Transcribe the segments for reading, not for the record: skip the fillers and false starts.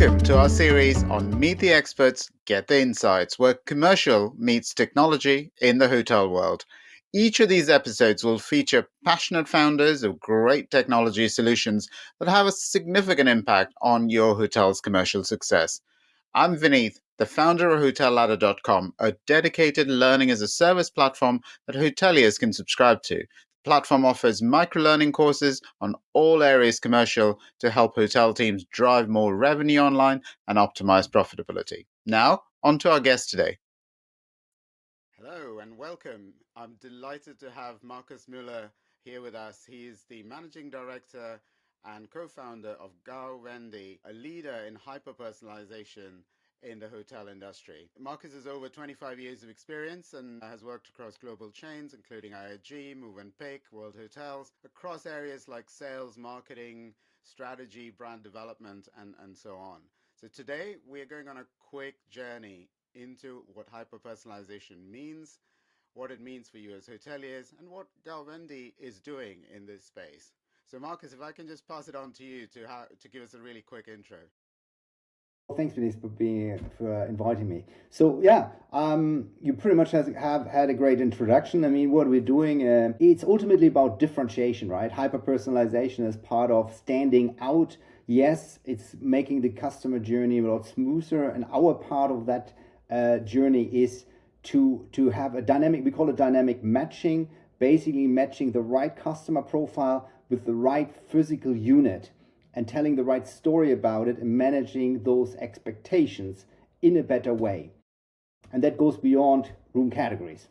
Welcome to our series on Meet the Experts, Get the Insights, where commercial meets technology in the hotel world. Each of these episodes will feature passionate founders of great technology solutions that have a significant impact on your hotel's commercial success. I'm Vineeth, the founder of HotelLadder.com, a dedicated learning as a service platform that hoteliers can subscribe to. The platform offers micro-learning courses on all areas commercial to help hotel teams drive more revenue online and optimize profitability. Now, on to our guest today. Hello and welcome. I'm delighted to have Markus Muller here with us. He is the managing director and co-founder of Gau Vendi, a leader in hyper-personalization in the hotel industry. Markus has over 25 years of experience and has worked across global chains, including IAG, Movenpick, World Hotels, across areas like sales, marketing, strategy, brand development, and so on. So today we're going on a quick journey into what hyper-personalization means, what it means for you as hoteliers, and what Gau Vendi is doing in this space. So Markus, if I can just pass it on to you to give us a really quick intro. Thanks, Denise, for inviting me. So yeah, you pretty much have had a great introduction. I mean, what we're doing, it's ultimately about differentiation, right? Hyper-personalization is part of standing out. Yes, it's making the customer journey a lot smoother, and our part of that journey is to have a dynamic. We call it dynamic matching, basically matching the right customer profile with the right physical unit, and telling the right story about it and managing those expectations in a better way. And that goes beyond room categories.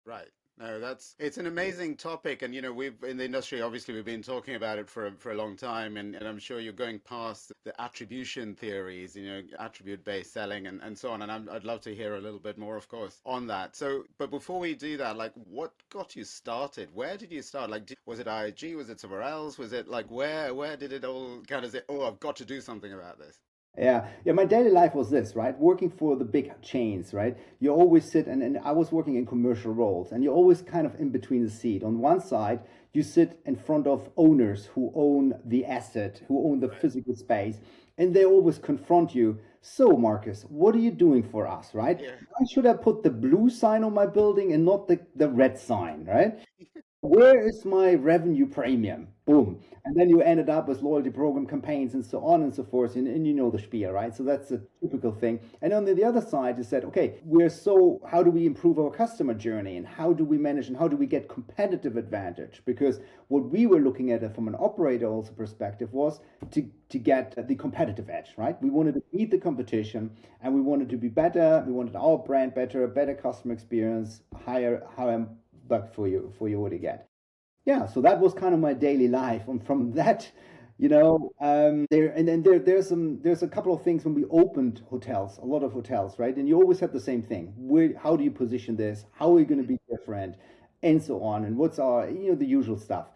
Right. No, it's an amazing topic, and we've in the industry obviously we've been talking about it for a long time, and I'm sure you're going past the attribution theories, attribute-based selling and so on, and I'd love to hear a little bit more, of course, on that. So, but before we do that, like, what got you started? Where did you start? Like, was it IAG? Was it somewhere else? Was it like where did it all kind of say, oh, I've got to do something about this? Yeah. My daily life was this, right? Working for the big chains, right? You always sit, and I was working in commercial roles, and you're always kind of in between the seat. On one side, you sit in front of owners who own the asset, who own the physical space, and they always confront you. So, Marcus, what are you doing for us, right? Yeah. Why should I put the blue sign on my building and not the red sign, right? Where is my revenue premium? Boom. And then you ended up with loyalty program campaigns and so on and so forth. And you know the spiel, right? So that's a typical thing. And on the other side, you said, okay, how do we improve our customer journey, and how do we manage, and how do we get competitive advantage? Because what we were looking at from an operator also perspective was to get the competitive edge, right? We wanted to beat the competition, and we wanted to be better. We wanted our brand better customer experience, higher buck for you to get. Yeah, so that was kind of my daily life, and from that, there's a couple of things when we opened hotels, a lot of hotels, right? And you always have the same thing. How do you position this? How are you going to be different, and so on? And what's our the usual stuff.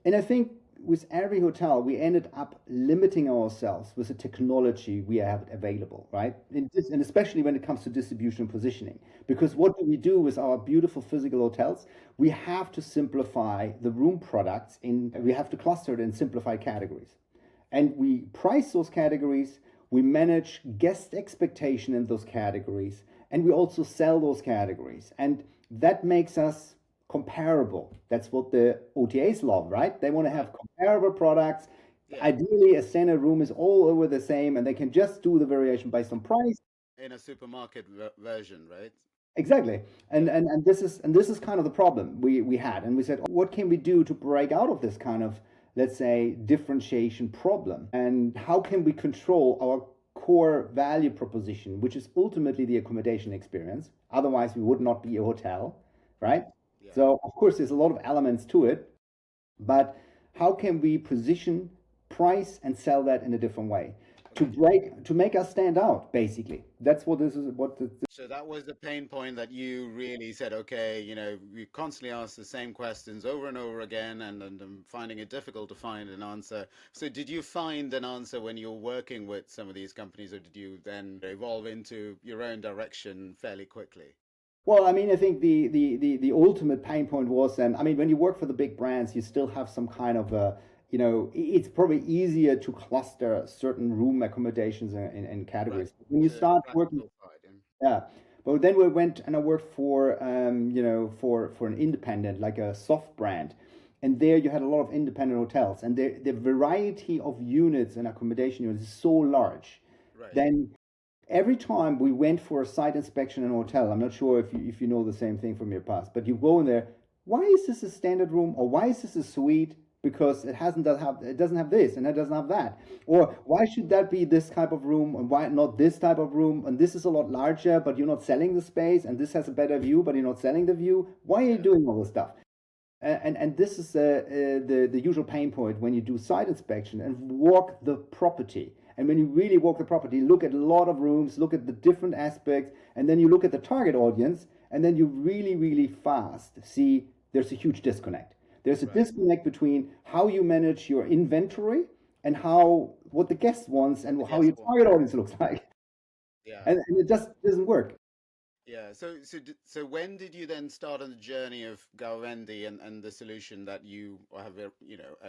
And I think with every hotel, we ended up limiting ourselves with the technology we have available, right? And especially when it comes to distribution and positioning. Because what do we do with our beautiful physical hotels? We have to simplify the room products we have to cluster it in simplified categories. And we price those categories, we manage guest expectation in those categories, and we also sell those categories. And that makes us comparable. That's what the OTAs love, right? They want to have comparable products. Yeah. Ideally, a standard room is all over the same, and they can just do the variation based on price. In a supermarket version, right? Exactly. And this is kind of the problem we had. And we said, what can we do to break out of this kind of, let's say, differentiation problem? And how can we control our core value proposition, which is ultimately the accommodation experience? Otherwise, we would not be a hotel, right? Yeah. So, of course, there's a lot of elements to it, but how can we position, price, and sell that in a different way to make us stand out? Basically, that's what this is. So that was the pain point that you really said, okay, we constantly ask the same questions over and over again, and I'm finding it difficult to find an answer. So did you find an answer when you were working with some of these companies, or did you then evolve into your own direction fairly quickly? Well, I mean, I think the ultimate pain point was, and I mean, when you work for the big brands, you still have some kind of a it's probably easier to cluster certain room accommodations and Right. categories. When you The start working, practical side. yeah. But then we went and I worked for, for an independent, like a soft brand. And there you had a lot of independent hotels, and the variety of units and accommodation units is so large. Right. Then every time we went for a site inspection in a hotel, I'm not sure if you know the same thing from your past, but you go in there, why is this a standard room or why is this a suite? Because it doesn't have this and it doesn't have that. Or why should that be this type of room and why not this type of room? And this is a lot larger, but you're not selling the space, and this has a better view, but you're not selling the view. Why are you Yeah. doing all this stuff? And this is the usual pain point when you do site inspection and walk the property. And when you really walk the property, look at a lot of rooms, look at the different aspects, and then you look at the target audience, and then you really, really fast see there's a huge disconnect. There's a Right. disconnect between how you manage your inventory and how what the guest wants and The how your guest wants. target audience looks like. Yeah. And it just doesn't work. Yeah. So when did you then start on the journey of Gau Vendi and the solution that you have,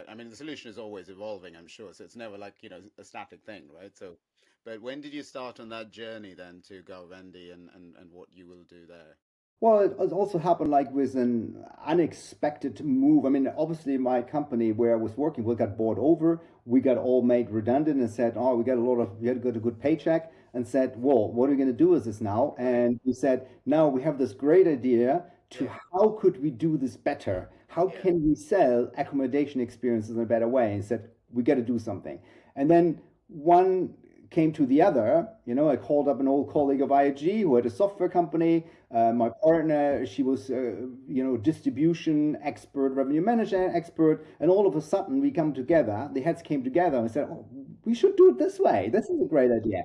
I mean, the solution is always evolving, I'm sure. So it's never like, a static thing, right? So, but when did you start on that journey then to Gau Vendi and what you will do there? Well, it also happened like with an unexpected move. I mean, obviously, my company where I was working, we got bought over. We got all made redundant and said, "Oh, we had got a good paycheck," and said, "Well, what are we going to do with this now?" Right. And we said, "Now we have this great idea to Yeah. how could we do this better? How Yeah. can we sell accommodation experiences in a better way?" And said, "We got to do something." And then one came to the other. I called up an old colleague of IAG who had a software company. My partner, she was, distribution expert, revenue manager expert, and all of a sudden we come together. The heads came together and said, "Oh, we should do it this way. This is a great idea.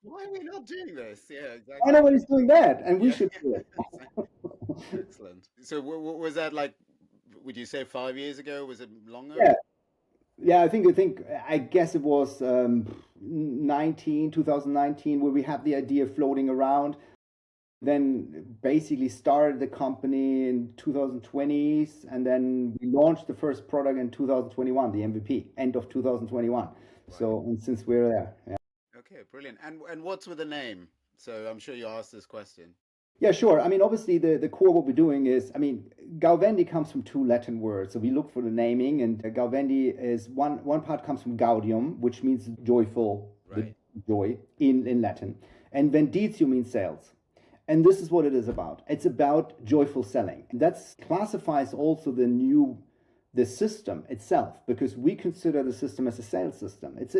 Why are we not doing this? Yeah, Why exactly. nobody's doing that? And we Yeah. should do it." Excellent. So was that like, would you say 5 years ago? Was it longer? Yeah, yeah. I guess it was 2019 where we had the idea floating around. Then basically started the company in 2020s, and then we launched the first product in 2021, the MVP, end of 2021. Right. So, and since we're there, yeah. Okay, brilliant. And what's with the name? So I'm sure you asked this question. Yeah, sure. I mean, obviously, the core of what we're doing is, I mean, Gauvendi comes from two Latin words. So we look for the naming, and Gauvendi is one part comes from gaudium, which means joyful, the Right. joy in Latin. And venditio means sales. And this is what it is about. It's about joyful selling. And that classifies also the system itself, because we consider the system as a sales system. It's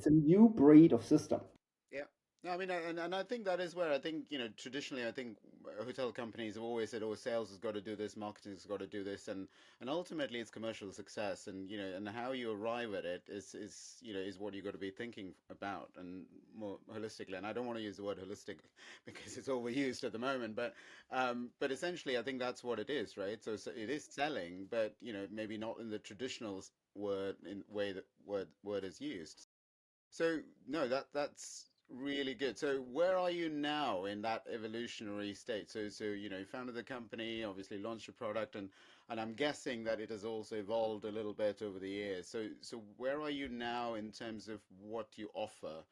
a new breed of system. Yeah. No, I mean, and I think that is where I think, traditionally, I think hotel companies have always said, oh, sales has got to do this, marketing has got to do this, and ultimately it's commercial success, and and how you arrive at it is what you got to be thinking about and more holistically. And I don't want to use the word holistic because it's overused at the moment, but essentially, I think that's what it is, right? So it is selling, but maybe not in the traditional word in way that word is used. So no, that's really good. So where are you now in that evolutionary state? So you founded the company, obviously launched a product, and I'm guessing that it has also evolved a little bit over the years. So where are you now in terms of what you offer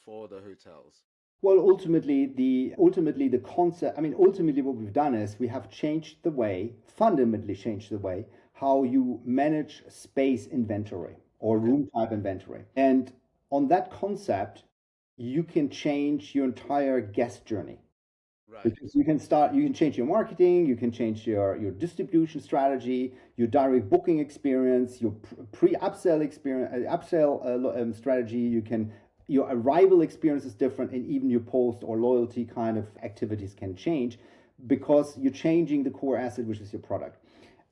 for the hotels? Well, ultimately the concept. I mean, ultimately what we've done is we have fundamentally changed the way how you manage space inventory or Okay. room type inventory. And on that concept, you can change your entire guest journey. Right. Because you can change your marketing, you can change your distribution strategy, your direct booking experience, your pre-upsell experience, strategy. Your arrival experience is different, and even your post or loyalty kind of activities can change because you're changing the core asset, which is your product.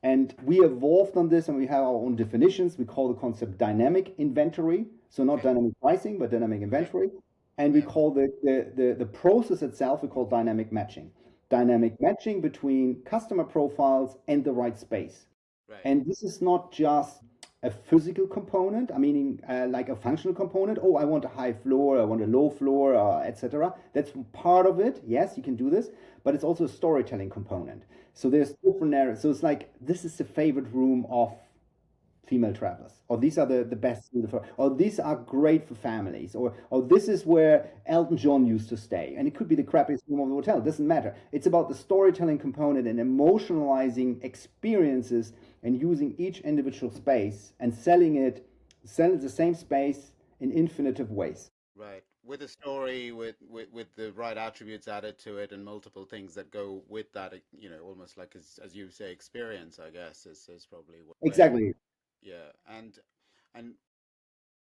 And we evolved on this, and we have our own definitions. We call the concept dynamic inventory. So not Okay. dynamic pricing, but dynamic Okay. inventory. And we Yeah. call the process itself, we call dynamic matching. Okay. Dynamic matching between customer profiles and the right space. Right. And this is not just a physical component, I mean, like a functional component. Oh, I want a high floor, I want a low floor, etc. That's part of it. Yes, you can do this, but it's also a storytelling component. So there's different narratives. So it's like this is the favorite room of female travelers, or these are the best suited for, or these are great for families, or this is where Elton John used to stay. And it could be the crappiest room of the hotel. It doesn't matter. It's about the storytelling component and emotionalizing experiences and using each individual space and sell it the same space in infinitive ways. Right. With a story, with the right attributes added to it, and multiple things that go with that, almost like as you say, experience, I guess, is probably way. Exactly. Yeah. And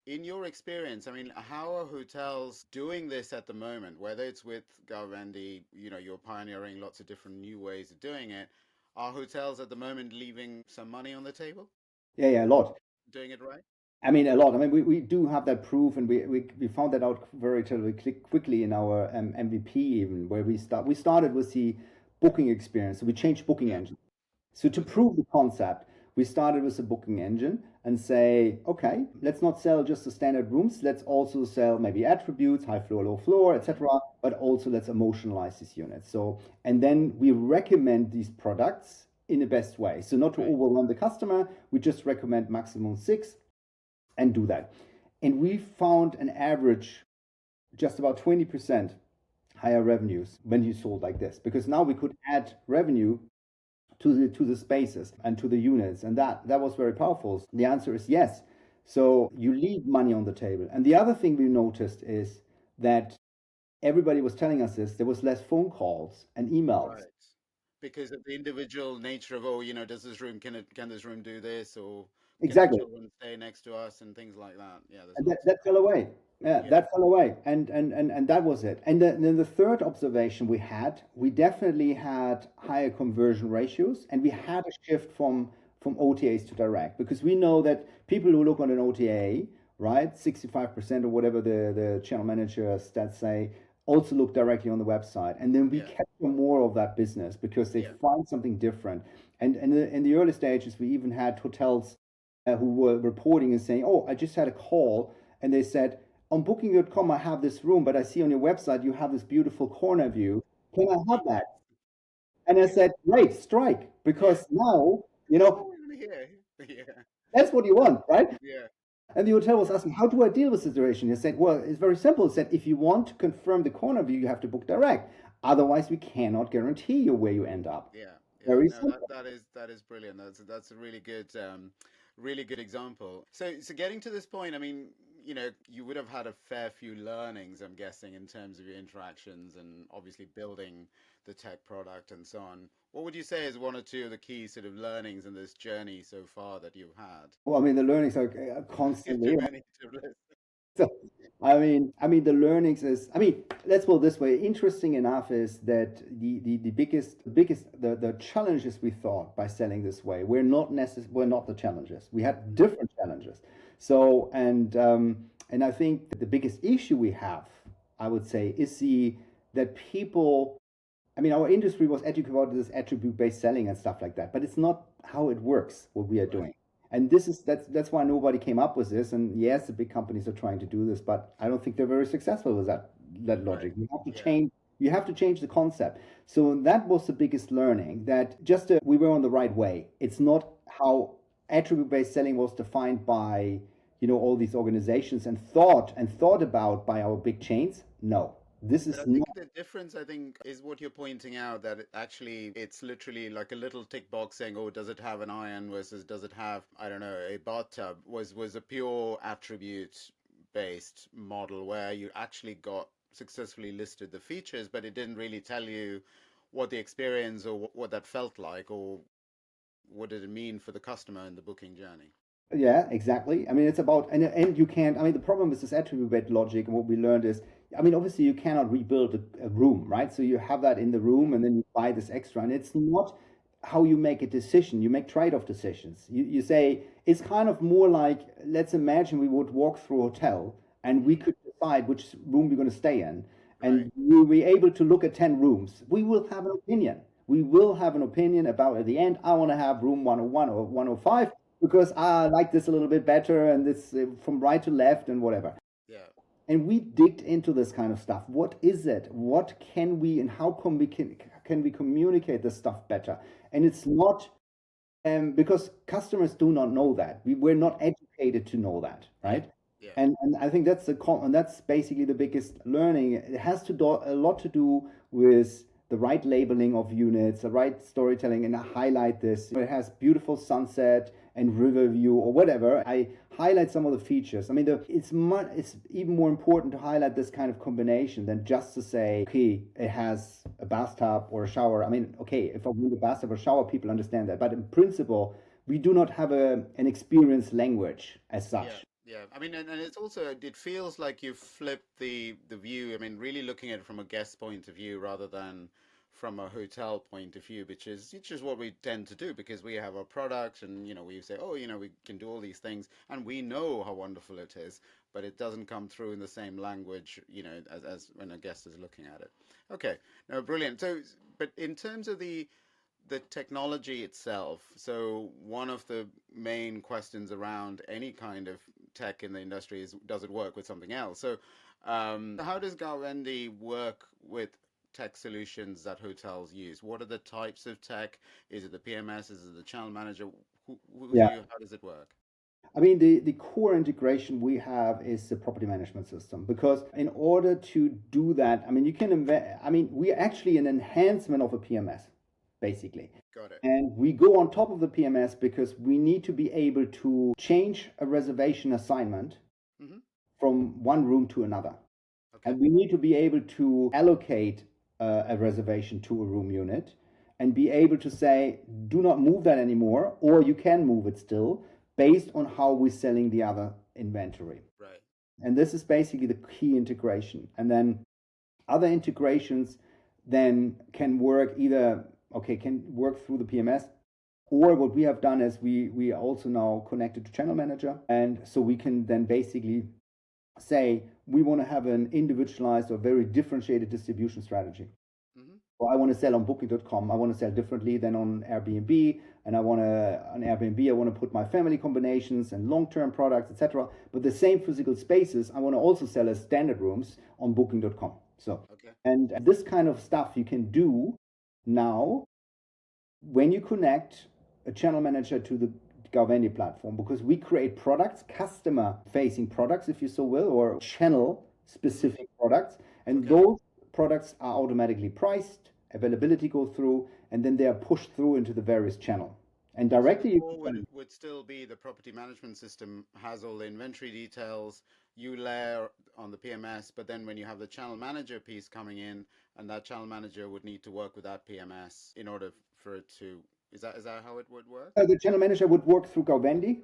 in your experience, I mean, how are hotels doing this at the moment? Whether it's with Gau Vendi, you're pioneering lots of different new ways of doing it. Are hotels at the moment leaving some money on the table, Yeah, yeah, a lot. doing it right? I mean, a lot. I mean, we do have that proof, and we found that out relatively quickly in our MVP, even where we started with the booking experience. So we changed booking Yeah. engine. So to Okay. prove the concept, we started with a booking engine and say, okay, let's not sell just the standard rooms. Let's also sell maybe attributes, high floor, low floor, Mm. etc. But also let's emotionalize these units. So and then we recommend these products in the best way. So not to Right. overwhelm the customer, we just recommend maximum six and do that. And we found an average just about 20% higher revenues when you sold like this because now we could add revenue to the spaces and to the units, and that was very powerful. The answer is yes. So you leave money on the table. And the other thing we noticed is that everybody was telling us this, there was less phone calls and emails. Right. Because of the individual nature of, does this room, can this room do this, or can the Exactly. children stay next to us, and things like that. Yeah, there's And that, lots of, that fell away. Yeah, yeah, that fell away. And that was it. And then the third observation we had, we definitely had higher conversion ratios, and we had a shift from OTAs to direct because we know that people who look on an OTA, right, 65% or whatever the channel manager stats say, also look directly on the website. And then we yeah, capture more of that business because they yeah, find something different. And in the early stages, we even had hotels who were reporting and saying, "Oh, I just had a call, and they said on Booking.com I have this room, but I see on your website you have this beautiful corner view. Can I have that?" And I yeah, said, "Great, strike, yeah. because now That's what we want to hear. Yeah, that's what you want, right?" yeah, And the hotel was asking, "How do I deal with the situation?" He said, "Well, it's very simple. He said, if you want to confirm the corner view, you have to book direct. Otherwise, we cannot guarantee you where you end up." yeah, yeah. Very No, that simple. that is brilliant. That's a really good example. So getting to this point, I mean, you would have had a fair few learnings, I'm guessing, in terms of your interactions and obviously building the tech product and so on. What would you say is one or two of the key sort of learnings in this journey so far that you've had? Well, I mean, the learnings are Too constantly. many to list. So, I mean, the learnings is. I mean, let's put it this way. Interesting enough is that the biggest the challenges we thought by selling this way were not the challenges. We had different challenges. So and I think that the biggest issue we have, I would say, is the that people. I mean, our industry was educated about this attribute-based selling and stuff like that, but it's not how it works, what we are doing. Right, And that's why nobody came up with this. And yes, the big companies are trying to do this, but I don't think they're very successful with that right. logic. Yeah, You have to change the concept. So that was the biggest learning that we were on the right way. It's not how attribute-based selling was defined by all these organizations and thought about by our big chains. No, this but I is think not. the difference, I think, is what you're pointing out, that actually it's literally like a little tick box saying, oh, does it have an iron versus does it have, I don't know, a bathtub, was a pure attribute based model where you actually got successfully listed the features, but it didn't really tell you what the experience or what that felt like, or what did it mean for the customer in the booking journey. Yeah, exactly. I mean, it's about and you can't. I mean, the problem with this attribute-based logic and what we learned is, I mean, obviously you cannot rebuild a room, right? So you have that in the room, and then you buy this extra, and it's not how you make a decision. You make trade-off decisions. You say it's kind of more like, let's imagine we would walk through a hotel and we Mm, could decide which room we're going to stay in, right. and we'll be able to look at 10 rooms. We will have an opinion. We will have an opinion about at the end. I want to have room 101 or 105 because I like this a little bit better and this from right to left and whatever. Yeah. And we digged into this kind of stuff. What is it? What can we and how can we communicate this stuff better? And it's not Because customers do not know that. We're not educated to know that, Yeah, right? yeah, And I think and that's basically the biggest learning. It has to do a lot to do with the right labeling of units, the right storytelling, and I highlight this. It has beautiful sunset and river view or whatever. I highlight some of the features. I mean, it's even more important to highlight this kind of combination than just to say, okay, it has a bathtub or a shower. I mean, okay, if I want a bathtub or shower, people understand that. But in principle, we do not have an experienced language as yeah, such. yeah. I mean, and it's also it feels like you flipped the view. I mean, really looking at it from a guest point of view rather than from a hotel point of view, which is what we tend to do because we have our product and we say, oh, we can do all these things and we know how wonderful it is, but it doesn't come through in the same language, as when a guest is looking at it. Okay, no, brilliant. So, but in terms of the technology itself. So one of the main questions around any kind of tech in the industry is, does it work with something else? So how does Gau Vendi work with tech solutions that hotels use? What are the types of tech? Is it the PMS? Is it the channel manager? Who do Yeah. you? How does it work? I mean, the core integration we have is the property management system because in order to do that, I mean, you can invest, I mean, we're actually an enhancement of a PMS, basically. Got it. And we go on top of the PMS because we need to be able to change a reservation assignment Hmm. from one room to another. Okay. And we need to be able to allocate a reservation to a room unit and be able to say, do not move that anymore, or you can move it still based on how we're selling the other inventory. Right. And this is basically the key integration. And then other integrations then can work either, okay, can work through the PMS. Or what we have done is we are also now connected to Channel Manager. And so we can then basically say we want to have an individualized or very differentiated distribution strategy. Hmm. Or I want to sell on booking.com. I want to sell differently than on Airbnb. And I want to, on Airbnb, I want to put my family combinations and long term products, etc. But the same physical spaces, I want to also sell as standard rooms on booking.com. So, Okay. and this kind of stuff you can do now when you connect a channel manager to the Gau Vendi platform, because we create products, customer facing products, if you so will, or channel Hmm. specific products, and Okay. those products are automatically priced, availability goes through, and then they are pushed through into the various channel. And So the directly you core would can, would still be the property management system has all the inventory details. You layer on the PMS, but then when you have the channel manager piece coming in, and that channel manager would need to work with that PMS in order for it to. Is that how it would work? the channel manager would work through Gau Vendi,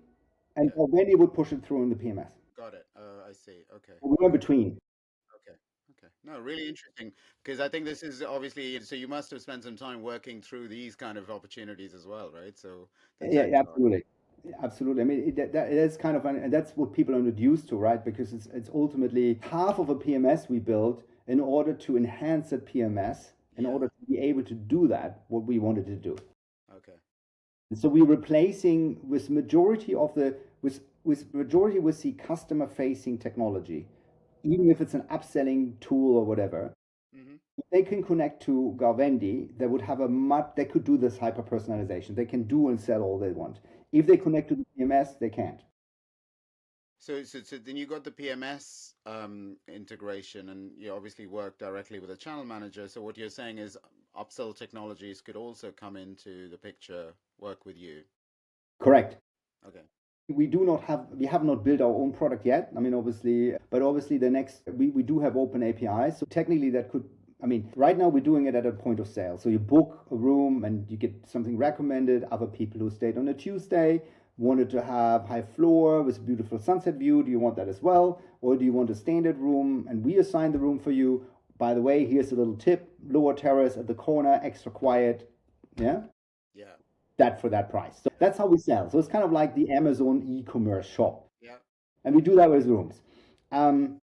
and Yeah, Gau Vendi would push it through in the PMS. got it. I see. Okay. We're in between. Okay. Okay. No, really interesting because I think this is obviously so you must have spent some time working through these kind of opportunities as well, right? So the Yeah, tech yeah, side. absolutely. Absolutely. I mean, that is kind of, and that's what people are not used to, right? Because it's ultimately half of a PMS we built in order to enhance that PMS, in Yeah. order to be able to do that, what we wanted to do. Okay. And so we're replacing with majority of the, with majority with the customer facing technology, even if it's an upselling tool or whatever. Hmm. If they can connect to Gau Vendi, they would have a much, they could do this hyper personalization. They can do and sell all they want. If they connect to the PMS, they can't. So then you got the PMS integration, and you obviously work directly with a channel manager. So what you're saying is upsell technologies could also come into the picture, work with you. Correct. Okay. We have not built our own product yet. I mean, obviously, but obviously we do have open APIs. So technically that could, I mean, right now we're doing it at a point of sale. So you book a room and you get something recommended. Other people who stayed on a Tuesday wanted to have high floor with a beautiful sunset view. Do you want that as well? Or do you want a standard room? And we assign the room for you. By the way, here's a little tip, lower terrace at the corner, extra quiet. Yeah, Yeah. that for that price. So that's how we sell. So it's kind of like the Amazon e-commerce shop, Yeah. and we do that with rooms. Um,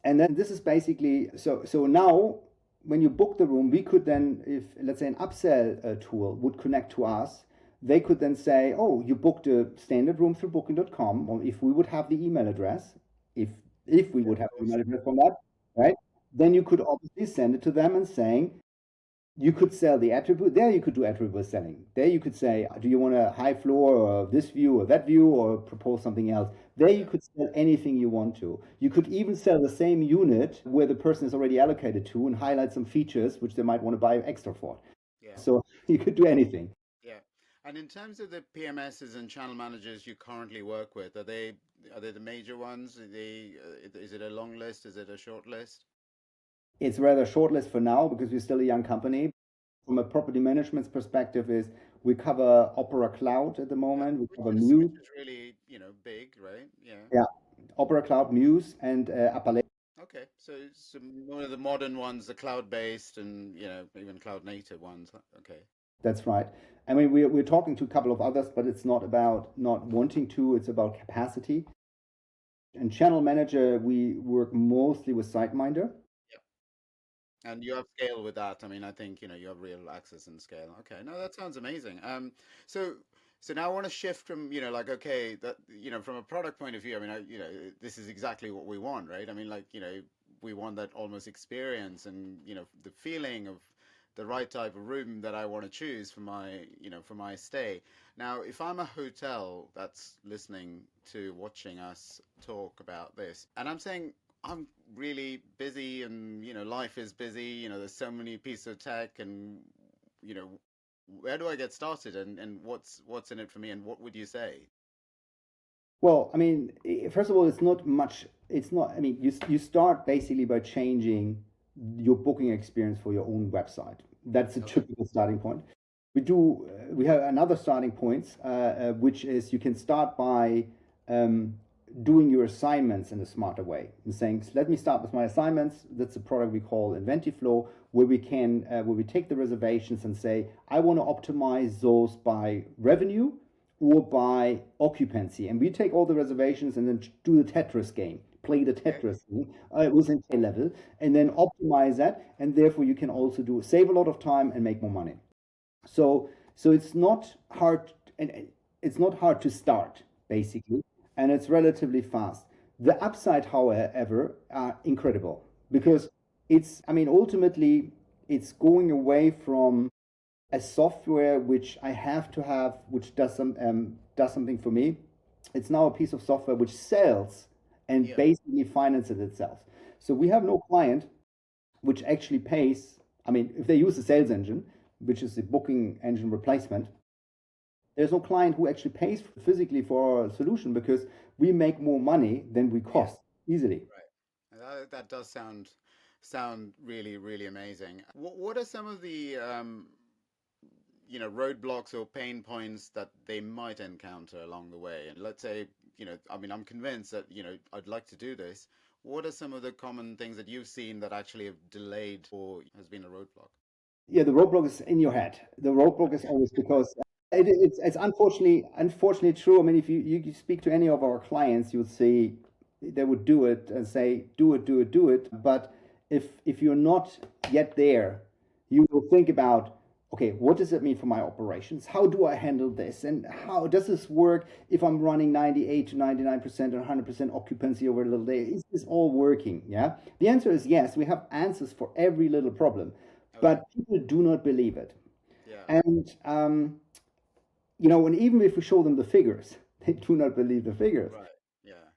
and then this is basically so. So now, when you book the room, we could then, if let's say an upsell tool would connect to us, they could then say, "Oh, you booked a standard room through Booking.com," or if we would have the email address, if if we Yeah. would Of have the course. email address from that, right? Then you could obviously send it to them and saying, You could sell the attribute. There you could do attribute selling. There you could say, do you want a high floor or this view or that view or propose something else? There you Yeah, could sell anything you want to. You could even sell the same unit where the person is already allocated to and highlight some features which they might want to buy extra for. yeah, So you could do anything. yeah. And in terms of the PMSs and channel managers you currently work with, are they the major ones? Is it a long list? Is it a short list? It's rather short list for now because we're still a young company. From a property management perspective, is we cover Opera Cloud at the Yeah, moment. We which cover is Muse, which is really, big, right? Yeah. yeah, Opera Cloud, Muse, and Appalachia. Okay, so some one of the modern ones, the cloud-based and even cloud-native ones. Okay. That's right. I mean, we're talking to a couple of others, but it's not about not wanting to, it's about capacity. And Channel Manager, we work mostly with SiteMinder. And you have scale with that. I mean, I think, you have real access and scale. Okay. No, that sounds amazing. So so now I want to shift from, like, okay, that, from a product point of view, I mean, this is exactly what we want, right? I mean, like, we want that almost experience and, the feeling of the right type of room that I want to choose for my stay. Now, if I'm a hotel that's listening to watching us talk about this, and I'm saying, I'm really busy and life is busy, there's so many pieces of tech and you know where do I get started and what's in it for me and what would you say? Well, I mean, first of all, it's not much. It's not. I mean, you start basically by changing your booking experience for your own website. That's a Okay. typical starting point. We have another starting point, which is you can start by um, doing your assignments in a smarter way and saying, "So let me start with my assignments." That's a product we call Inventiflow, where we take the reservations and say, I want to optimize those by revenue or by occupancy. And we take all the reservations and then do the Tetris game, play the Okay. Tetris game within K level, and then optimize that. And therefore, you can also do save a lot of time and make more money. So it's not hard, and it's not hard to start basically, and it's relatively fast. The upside, however, are incredible Yeah. because I mean, ultimately, it's going away from a software which I have to have, which does something for me. It's now a piece of software which sells and Yeah. basically finances itself. So we have no client which actually pays. I mean, if they use the sales engine, which is the booking engine replacement, there's no client who actually pays physically for our solution because we make more money than we Yeah. cost easily. Right. That does sound really, really amazing. What are some of the roadblocks or pain points that they might encounter along the way? And let's say, I mean, I'm convinced that, I'd like to do this. What are some of the common things that you've seen that actually have delayed or has been a roadblock? Yeah, the roadblock is in your head. The roadblock is always because it's unfortunately true. I mean, if you speak to any of our clients, you would say they would do it and say, do it, do it, do it. But if you're not yet there, you will think about, okay, what does it mean for my operations? How do I handle this? And how does this work if I'm running 98 to 99% or 100% occupancy over a little day? Is this all working? Yeah. The answer is yes. We have answers for every little problem, Okay. but people do not believe it. Yeah. And and even if we show them the figures, they do not believe the figures. Right. Yeah.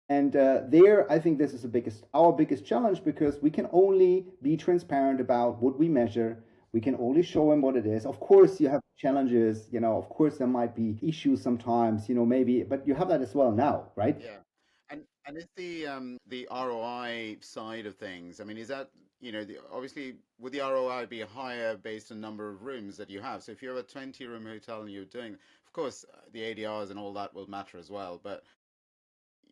And I think this is our biggest challenge because we can only be transparent about what we measure. We can only show them what it is. Of course, you have challenges. Of course, there might be issues sometimes. Maybe, but you have that as well now, right? Yeah. And is the ROI side of things, I mean, is that, obviously would the ROI be higher based on number of rooms that you have? So if you have a 20-room hotel and you're doing, of course, the ADRs and all that will matter as well, but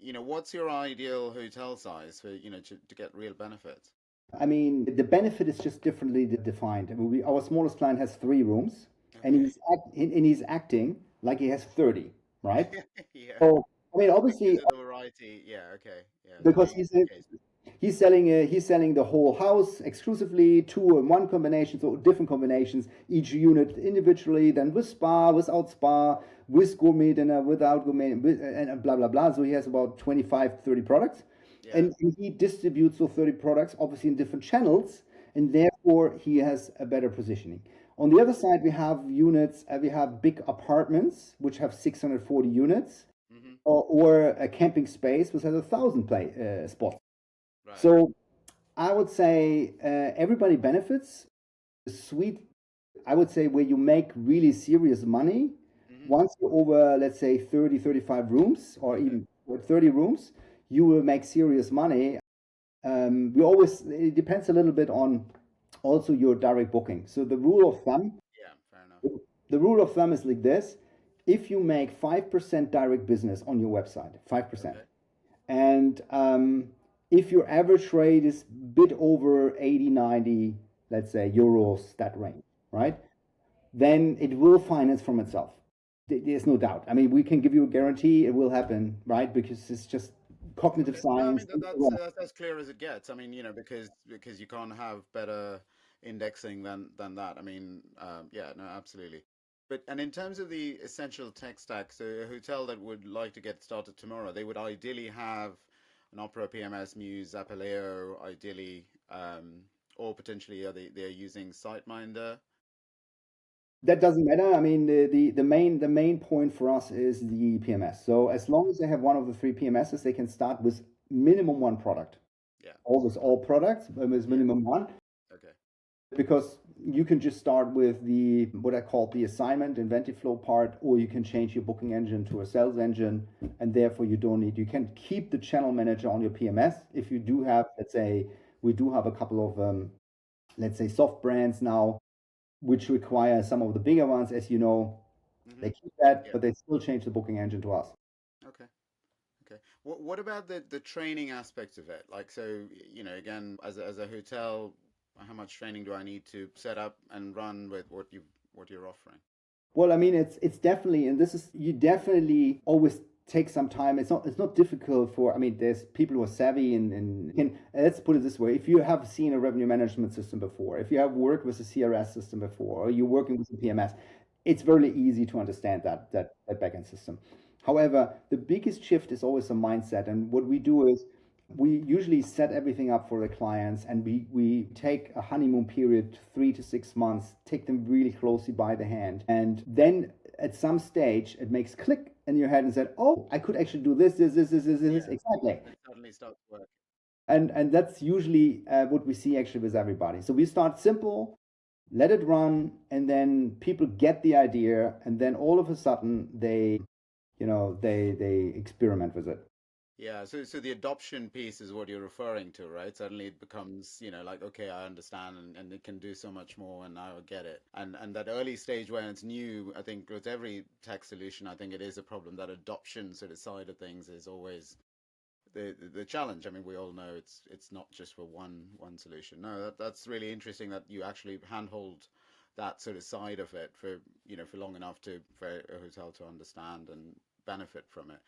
what's your ideal hotel size for, to get real benefits? I mean, the benefit is just differently defined. I mean, our smallest client has 3 rooms, and Okay. he's acting like he has 30, right? Yeah. So I mean, Because obviously, of the variety. Yeah, okay. Yeah, the because use case. he's selling the whole house exclusively, two and one combinations or different combinations, each unit individually, then with spa, without spa, with gourmet dinner, without gourmet, and blah blah blah. So he has about 25, 30 products, Yeah. and he distributes those 30 products obviously in different channels, and there or he has a better positioning. On the other side, we have units, we have big apartments which have 640 units, Hmm. or a camping space which has 1,000 spots. Right. So I would say everybody benefits. The sweet, I would say, where you make really serious money Hmm. once you're over, let's say, 30, 35 rooms, or Okay. even 30 rooms, you will make serious money. We always, it depends a little bit on also your direct booking. So Yeah, fair enough. the rule of thumb is like this: if you make 5% direct business on your website, 5%, Okay. and if your average rate is a bit over 80, 90, let's say euros, that range, right? Then it will finance from itself. There's no doubt. I mean, we can give you a guarantee it will happen, right? Because it's just cognitive Okay. No, I science. mean that's as clear as it gets. I mean, because you can't have better indexing than that. I mean, yeah, no, absolutely. But and in terms of the essential tech stack, so a hotel that would like to get started tomorrow, they would ideally have an Opera PMS, Muse, Apaleo, ideally, or potentially they're using SiteMinder. That doesn't matter. I mean, the main point for us is the PMS. So as long as they have one of the three PMSs, they can start with minimum one product. Yeah. Always all products, with Yeah. minimum one, Okay. because you can just start with the what I call the assignment inventive flow part, or you can change your booking engine to a sales engine, and therefore you can keep the channel manager on your PMS. If you do have, let's say, we do have a couple of let's say soft brands now which require some of the bigger ones, as you know, Hmm. they keep that, Yeah. but they still change the booking engine to us. Okay. Okay. What about the training aspects of it? Like, so, again, as a hotel, how much training do I need to set up and run with what you're offering? Well, I mean, it's definitely, and this is you definitely always take some time. It's not difficult for. I mean, there's people who are savvy, and can, let's put it this way: if you have seen a revenue management system before, if you have worked with a CRS system before, or you're working with a PMS, it's very easy to understand that backend system. However, the biggest shift is always a mindset, and what we do is we usually set everything up for the clients, and we take a honeymoon period, 3 to 6 months, take them really closely by the hand, and then at some stage it makes click in your head and said, oh, I could actually do this Yeah. exactly. And it suddenly starts working. And that's usually what we see actually with everybody. So we start simple, let it run, and then people get the idea, and then all of a sudden they experiment with it. Yeah, so the adoption piece is what you're referring to, right? Suddenly it becomes, like, okay, I understand and it can do so much more and now I get it. And that early stage when it's new, I think with every tech solution, I think it is a problem that adoption sort of side of things is always the challenge. I mean, we all know it's not just for one solution. No, that's really interesting that you actually handhold that sort of side of it for for long enough for a hotel to understand and benefit from it.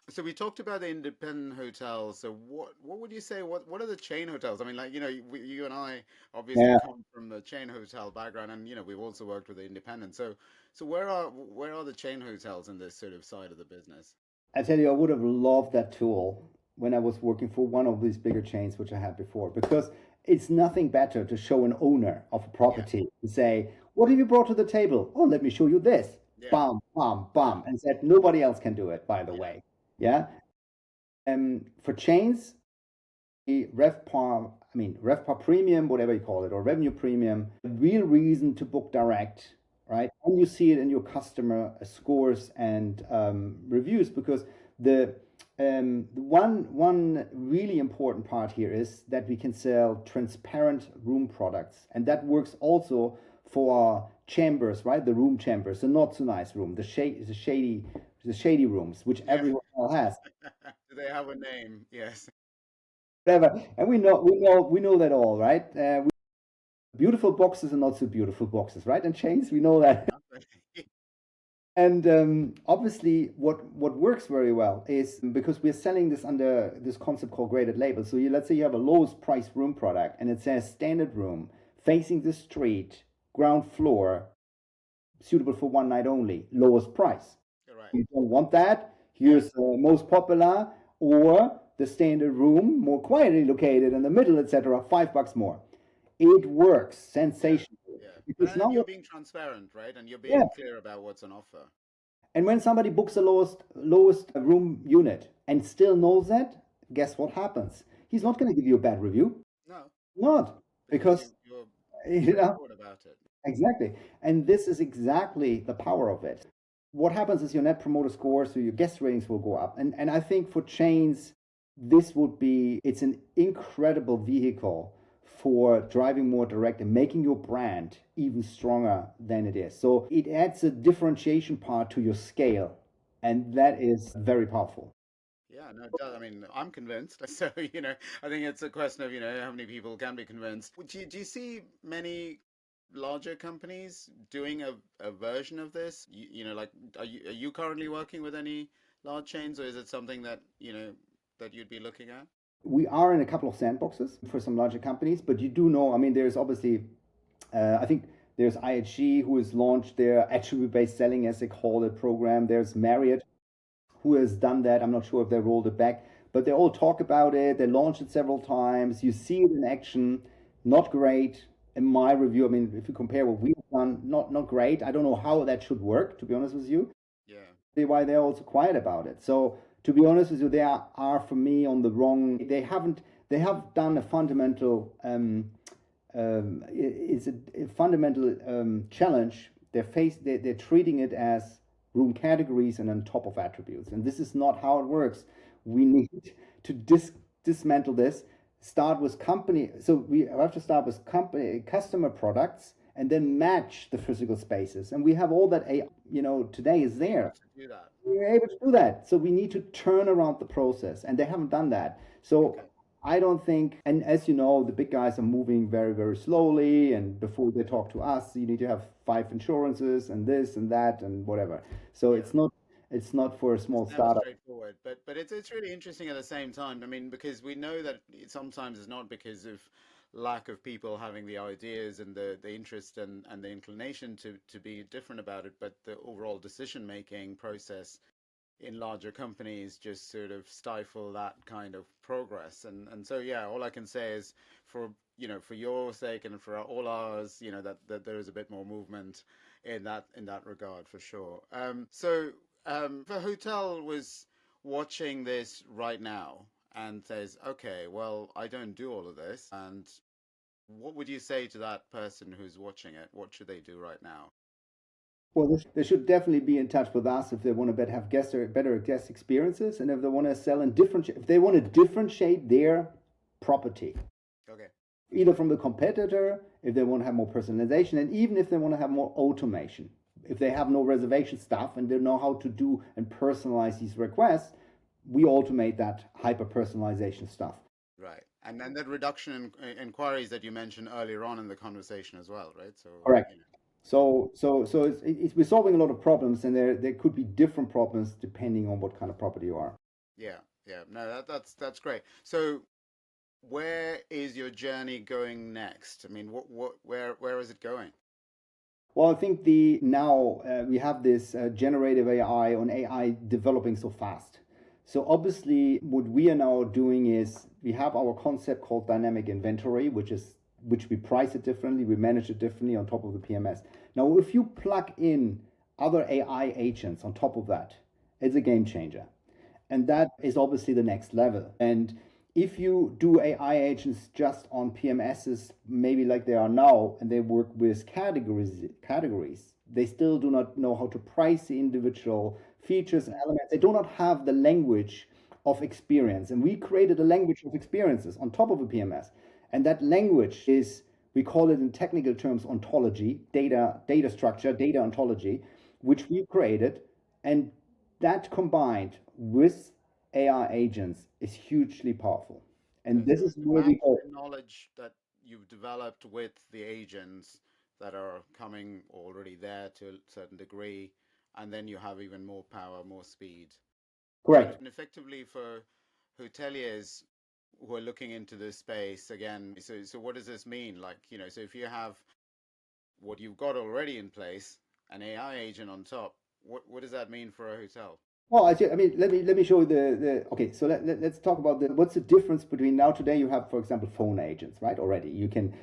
So we talked about the independent hotels. So what would you say? What are the chain hotels? I mean, like you and I obviously Yeah. come from the chain hotel background, and we've also worked with the independent. So where are the chain hotels in this sort of side of the business? I tell you, I would have loved that tool when I was working for one of these bigger chains, which I had before, because it's nothing better to show an owner of a Yeah, property and say, what have you brought to the table? Oh, let me show you this. yeah, Bam, bam, yeah, bam. And said, nobody else can do it, by the yeah. way. Yeah. For chains, the RevPAR, I mean, RevPAR premium, whatever you call it, or revenue premium, the real reason to book direct, right? And you see it in your customer scores and reviews, because the one really important part here is that we can sell transparent room products, and that works also for chambers, right? The room chambers, the not so nice room, the shady rooms, which Yeah. every hotel has. Do they have a name? Yes. Whatever. And we know that all, right? Beautiful boxes and not so beautiful boxes, right? And chains, we know Fair that. enough. And obviously, what works very well is because we're selling this under this concept called graded label. So let's say you have a lowest price room product, and it says standard room, facing the street, ground floor, suitable for one night only, lowest price. You're right. You don't want that. Yeah. Here's most popular, or the standard room, more quietly located in the middle, etc. $5 more. It works Yeah, sensationally yeah. because And now, you're being transparent, right? And you're yeah. being clear about what's on offer. And when somebody books the lowest room unit and still knows that, guess what happens? He's not going to give you a bad review. No, Not because because you're you know straightforward about it. exactly. And this is exactly the power of it. What happens is your net promoter score, so your guest ratings will go up. And I think for chains, this would be it's an incredible vehicle for driving more direct and making your brand even stronger than it is. So it adds a differentiation part to your scale, and that is very powerful. Yeah, no, it does. I mean, I'm convinced. So, I think it's a question of, how many people can be convinced. Do you see many larger companies doing a version of this? Like, are you currently working with any large chains, or is it something that, that you'd be looking at? We are in a couple of sandboxes for some larger companies, but you do know, I mean, there's obviously I think there's IHG who has launched their attribute-based selling, as they call it, program. There's Marriott who has done that. I'm not sure if they rolled it back, but they all talk about it. They launched it several times. You see it in action. Not great in my review. I mean, if you compare what we've done, not great. I don't know how that should work, to be honest with you. Yeah. Why they're also quiet about it. So to be honest with you, they are for me on the wrong. They have done a fundamental it's a fundamental challenge. They're treating it as room categories and on top of attributes, and this is not how it works. We need to dismantle this. Start with company. So we have to start with company customer products and then match the physical spaces. And we have all that. Today is Able there. to do that. We're able to do that. So we need to turn around the process, and they haven't done that. So Okay. I don't think, and as you know, the big guys are moving very, very slowly. And before they talk to us, you need to have five insurances and this and that and whatever. So Yeah. it's not for a It's small never startup. straightforward, but it's really interesting at the same time. I mean, because we know that sometimes it's not because of lack of people having the ideas and the interest and the inclination to be different about it, but the overall decision making process in larger companies just sort of stifle that kind of progress. And so yeah, all I can say is for for your sake and for all ours, that there is a bit more movement in that regard for sure. If a hotel was watching this right now and says, okay, well, I don't do all of this, and what would you say to that person who's watching it? What should they do right now? Well, they should definitely be in touch with us if they want to have better guest experiences, and if they want to sell in if they want to differentiate their property, Okay. either from the competitor, if they want to have more personalization, and even if they want to have more automation. If they have no reservation stuff and they know how to do and personalize these requests, we automate that hyper-personalization stuff. Right. And then that reduction in inquiries that you mentioned earlier on in the conversation as well, right? So, Correct. you know, So we're solving a lot of problems, and there could be different problems depending on what kind of property you are. yeah, yeah. No, that's great. So, where is your journey going next? I mean, where is it going? Well, I think the now we have this generative AI on AI developing so fast. So obviously, what we are now doing is we have our concept called dynamic inventory, which we price it differently, we manage it differently on top of the PMS. Now, if you plug in other AI agents on top of that, it's a game changer. And that is obviously the next level. And if you do AI agents just on PMSs, maybe like they are now, and they work with categories, they still do not know how to price the individual features and elements. They do not have the language of experience. And we created a language of experiences on top of a PMS. And that language is, we call it in technical terms, ontology, data structure, data ontology, which we created. And that combined with AI agents is hugely powerful. And Okay, this so is to where we match go. the knowledge that you've developed with the agents that are coming already there to a certain degree, and then you have even more power, more speed. And Correct. effectively for hoteliers who are looking into this space again, so what does this mean? Like, so if you have what you've got already in place, an AI agent on top, what does that mean for a hotel? Well, I mean, let me show you the okay. So let's talk about the what's the difference between now today you have, for example, phone agents, right? Already you can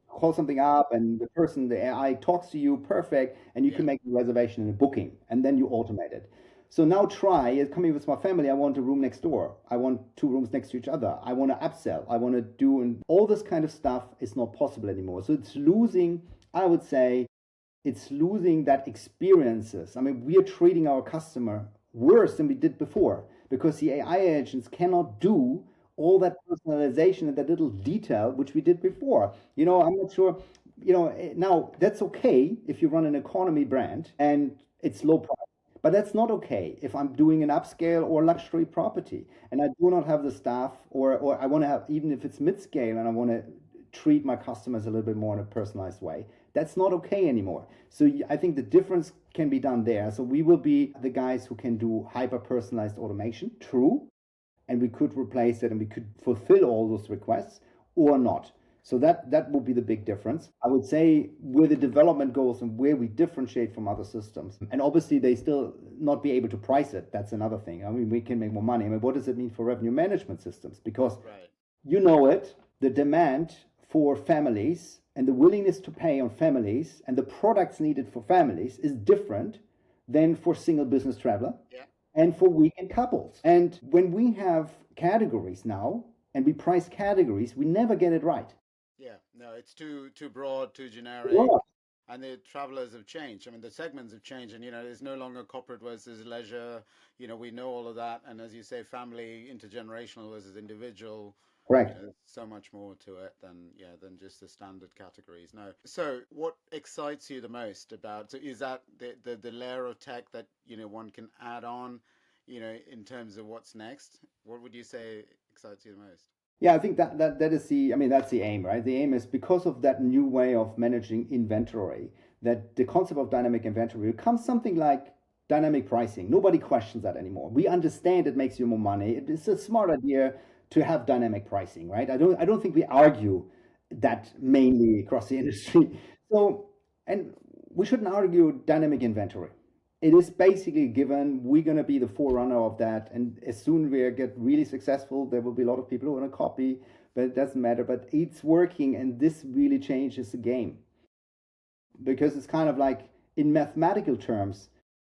call something up and the person, the AI talks to you perfect, and you Yeah, can make a reservation and a booking, and then you automate it. So now try coming with my family. I want a room next door. I want two rooms next to each other. I want to upsell. I want to do and all this kind of stuff is not possible anymore. So it's losing, I would say, it's losing that experiences. I mean, we are treating our customer worse than we did before because the AI agents cannot do all that personalization and that little detail which we did before. I'm not sure. Now that's okay if you run an economy brand and it's low price. But that's not okay if I'm doing an upscale or luxury property and I do not have the staff, or I want to have, even if it's mid scale and I want to treat my customers a little bit more in a personalized way. That's not okay anymore. So I think the difference can be done there. So we will be the guys who can do hyper personalized automation, true, and we could replace it and we could fulfill all those requests or not. So that would be the big difference. I would say where the development goes and where we differentiate from other systems. And obviously they still not be able to price it. That's another thing. I mean, we can make more money. I mean, what does it mean for revenue management systems? Because right. you know it, the demand for families and the willingness to pay on families and the products needed for families is different than for single business traveler Yeah, and for weekend couples. And when we have categories now and we price categories, we never get it right. yeah. No, it's too broad, too generic. Yeah, And the travelers have changed. I mean, the segments have changed, and there's no longer corporate versus leisure. We know all of that, and as you say, family, intergenerational versus individual. correct. There's so much more to it than just the standard categories. No. So, what excites you the most about? So, is that the layer of tech that one can add on, in terms of what's next? What would you say excites you the most? Yeah, I think that is the, I mean, that's the aim, right? The aim is because of that new way of managing inventory, that the concept of dynamic inventory becomes something like dynamic pricing. Nobody questions that anymore. We understand it makes you more money. It's a smart idea to have dynamic pricing, right? I don't think we argue that mainly across the industry. So, and we shouldn't argue dynamic inventory. It is basically given we're going to be the forerunner of that, and as soon we get really successful there will be a lot of people who want to copy, but it doesn't matter, but it's working, and this really changes the game because it's kind of like in mathematical terms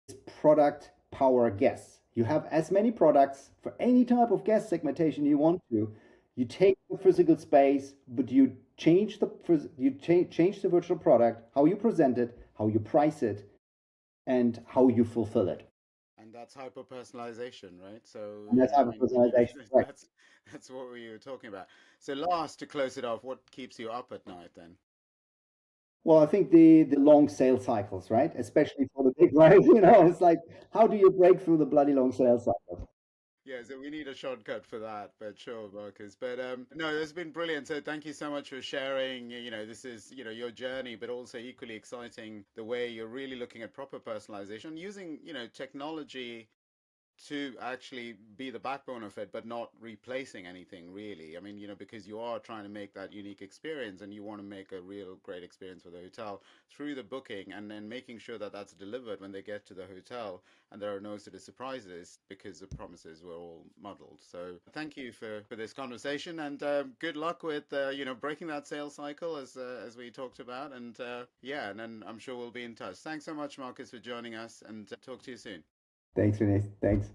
it's product power guess. You have as many products for any type of guest segmentation you want to. You take the physical space, but you change the virtual product, how you present it, how you price it, and how you fulfill it. And that's hyper personalization, right? So And that's I hyper mean, personalization. Right. that's what we were talking about. So last, to close it off, what keeps you up at night then? Well, I think the long sales cycles, right? Especially for the big, right? It's like, how do you break through the bloody long sales cycles? Yeah, so we need a shortcut for that, but sure, Marcus. But no, it's been brilliant. So thank you so much for sharing. This is your journey, but also equally exciting the way you're really looking at proper personalization using technology to actually be the backbone of it, but not replacing anything really. I mean, because you are trying to make that unique experience and you want to make a real great experience for the hotel through the booking and then making sure that that's delivered when they get to the hotel and there are no sort of surprises because the promises were all muddled. So thank you for this conversation and good luck with, breaking that sales cycle as we talked about. And yeah, and then I'm sure we'll be in touch. Thanks so much, Marcus, for joining us and talk to you soon. Thanks, Renee. Thanks.